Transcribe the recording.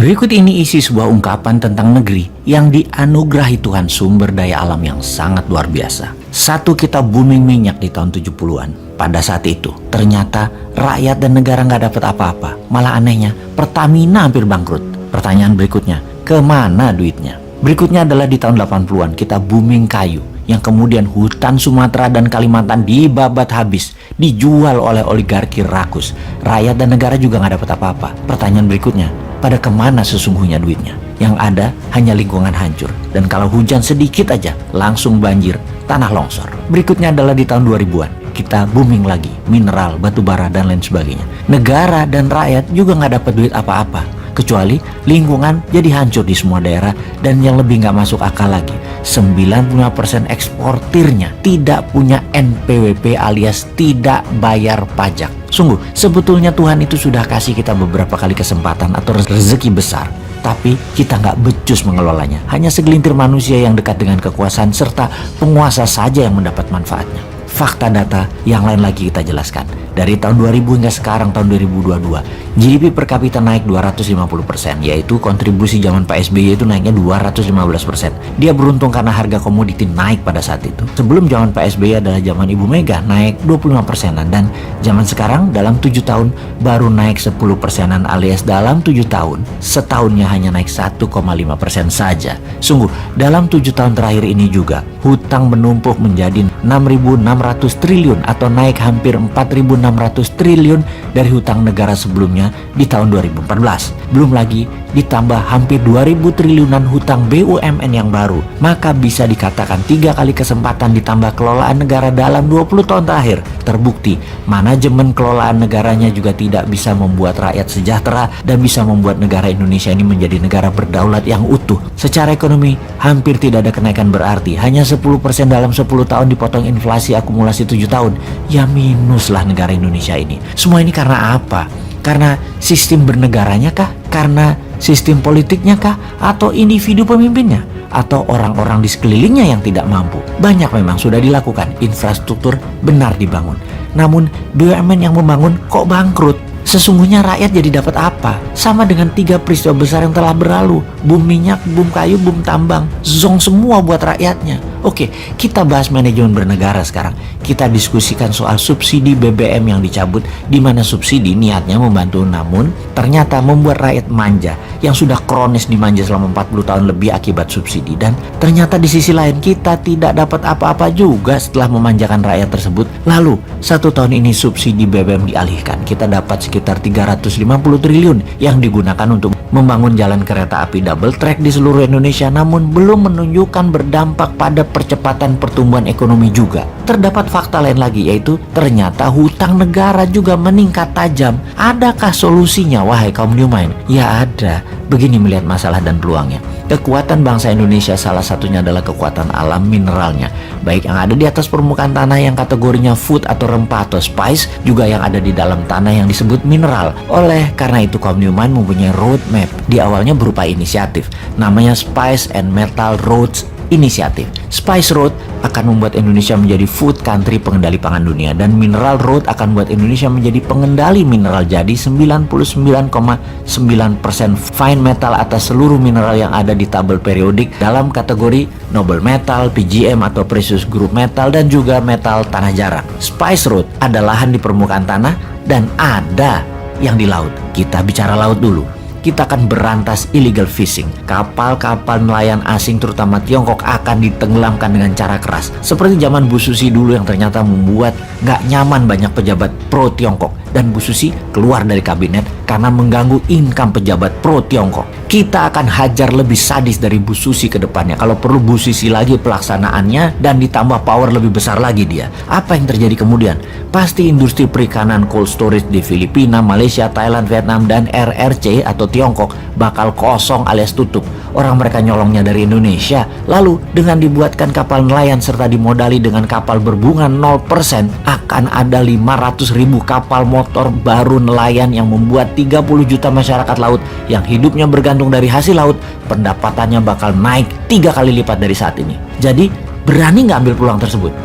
Berikut ini isi sebuah ungkapan tentang negeri yang dianugerahi Tuhan sumber daya alam yang sangat luar biasa. Satu, kita booming minyak di tahun 70-an. Pada saat itu, ternyata rakyat dan negara nggak dapat apa-apa. Malah anehnya, Pertamina hampir bangkrut. Pertanyaan berikutnya, kemana duitnya? Berikutnya adalah di tahun 80-an, kita booming kayu. Yang kemudian hutan Sumatera dan Kalimantan dibabat habis, dijual oleh oligarki rakus. Rakyat dan negara juga nggak dapat apa-apa. Pertanyaan berikutnya, pada kemana sesungguhnya duitnya? Yang ada hanya lingkungan hancur. Dan kalau hujan sedikit aja, langsung banjir, tanah longsor. Berikutnya adalah di tahun 2000-an. Kita booming lagi, mineral, batu bara, dan lain sebagainya. Negara dan rakyat juga nggak dapat duit apa-apa. Kecuali lingkungan jadi hancur di semua daerah. Dan yang lebih nggak masuk akal lagi, 95% eksportirnya tidak punya NPWP alias tidak bayar pajak. Sungguh, sebetulnya Tuhan itu sudah kasih kita beberapa kali kesempatan atau rezeki besar. Tapi kita nggak becus mengelolanya. Hanya segelintir manusia yang dekat dengan kekuasaan serta penguasa saja yang mendapat manfaatnya. Fakta data yang lain lagi kita jelaskan. Dari tahun 2000 hingga sekarang tahun 2022, GDP per kapita naik 250%, yaitu kontribusi zaman Pak SBY itu naiknya 215%. Dia beruntung karena harga komoditi naik pada saat itu. Sebelum zaman Pak SBY adalah zaman Ibu Mega, naik 25%-an. Dan zaman sekarang dalam 7 tahun baru naik 10%-an, alias dalam 7 tahun, setahunnya hanya naik 1,5% saja. Sungguh, dalam 7 tahun terakhir ini juga, hutang menumpuk menjadi 6.600 triliun atau naik hampir 4.600 triliun dari hutang negara sebelumnya di tahun 2014. Belum lagi ditambah hampir 2.000 triliunan hutang BUMN yang baru. Maka bisa dikatakan 3 kali kesempatan ditambah kelolaan negara dalam 20 tahun terakhir. Terbukti manajemen kelolaan negaranya juga tidak bisa membuat rakyat sejahtera dan bisa membuat negara Indonesia ini menjadi negara berdaulat yang utuh. Secara ekonomi hampir tidak ada kenaikan berarti. Hanya 10% dalam 10 tahun dipotong inflasi akumulasi 7 tahun. Ya minuslah negara Indonesia ini. Semua ini karena apa? Karena sistem bernegaranya kah? Karena sistem politiknya kah? Atau individu pemimpinnya? Atau orang-orang di sekelilingnya yang tidak mampu? Banyak memang sudah dilakukan, infrastruktur benar dibangun. Namun BUMN yang membangun kok bangkrut? Sesungguhnya rakyat jadi dapat apa? Sama dengan 3 peristiwa besar yang telah berlalu. Boom minyak, boom kayu, boom tambang. Zong semua buat rakyatnya. Oke, kita bahas manajemen bernegara sekarang. Kita diskusikan soal subsidi BBM yang dicabut, di mana subsidi niatnya membantu, namun ternyata membuat rakyat manja yang sudah kronis dimanja selama 40 tahun lebih akibat subsidi. Dan ternyata di sisi lain kita tidak dapat apa-apa juga setelah memanjakan rakyat tersebut. Lalu 1 tahun ini subsidi BBM dialihkan. Kita dapat sekitar 350 triliun yang digunakan untuk membangun jalan kereta api double track di seluruh Indonesia, namun belum menunjukkan berdampak pada percepatan pertumbuhan ekonomi juga. Terdapat fakta lain lagi, yaitu ternyata hutang negara juga meningkat tajam. Adakah solusinya, wahai kaum New Mind? Ya ada. Begini melihat masalah dan peluangnya. Kekuatan bangsa Indonesia salah satunya adalah kekuatan alam mineralnya, baik yang ada di atas permukaan tanah yang kategorinya food atau rempah atau spice, juga yang ada di dalam tanah yang disebut mineral. Oleh karena itu kaum New Mind mempunyai roadmap. Di awalnya berupa inisiatif, namanya Spice and Metal Roads Initiative. Spice Road akan membuat Indonesia menjadi food country pengendali pangan dunia, dan Mineral Road akan membuat Indonesia menjadi pengendali mineral. Jadi 99,9% fine metal atas seluruh mineral yang ada di tabel periodik dalam kategori noble metal, PGM atau precious group metal, dan juga metal tanah jarang. Spice Road ada lahan di permukaan tanah dan ada yang di laut. Kita bicara laut dulu. Kita akan berantas illegal fishing. Kapal-kapal nelayan asing terutama Tiongkok akan ditenggelamkan dengan cara keras. Seperti zaman Bu Susi dulu yang ternyata membuat gak nyaman banyak pejabat pro Tiongkok. Dan Bu Susi keluar dari kabinet karena mengganggu income pejabat pro Tiongkok. Kita akan hajar lebih sadis dari Bu Susi ke depannya. Kalau perlu Bu Susi lagi pelaksanaannya dan ditambah power lebih besar lagi dia. Apa yang terjadi kemudian? Pasti industri perikanan cold storage di Filipina, Malaysia, Thailand, Vietnam, dan RRC atau Tiongkok bakal kosong alias tutup. Orang mereka nyolongnya dari Indonesia. Lalu dengan dibuatkan kapal nelayan serta dimodali dengan kapal berbunga 0%, akan ada 500.000 kapal motor baru nelayan yang membuat 30 juta masyarakat laut yang hidupnya bergantung dari hasil laut, pendapatannya bakal naik 3 kali lipat dari saat ini. Jadi berani nggak ambil peluang tersebut?